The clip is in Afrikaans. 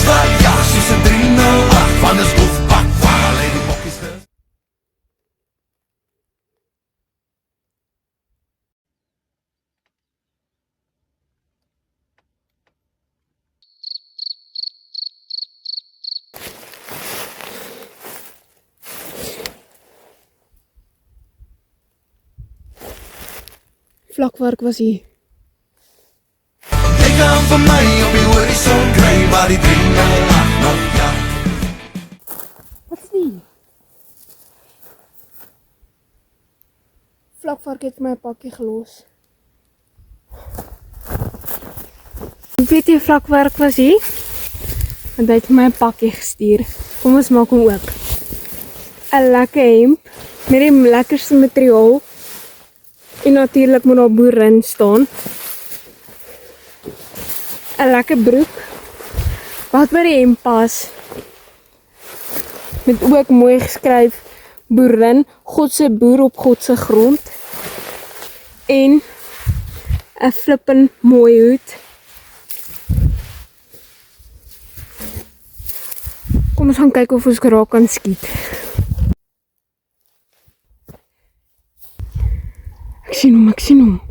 wat jag, soos 'n 308 van 'n stoefpak waar lê die bokkies ges. Vlakvark was hier. Jy kan vir my op die horison kry waar die 308 nog jag. Wat is die? Vlakvark het my pakkie gelos. Hoe weet jy vlakvark was hier? Want hy het my 'n pakkie gestuur. Kom ons maak hom oop. 'n Lekker hemp met die lekkerste materiaal. En natuurlik moet daar boerin staan. 'n Lekker broek wat by die hemp pas. Met ook mooi geskryf boerin, God se boer op God se grond. En 'n flippin mooi hoed. Kom ons gaan kyk of ons raak kan skiet. Ek sien hom.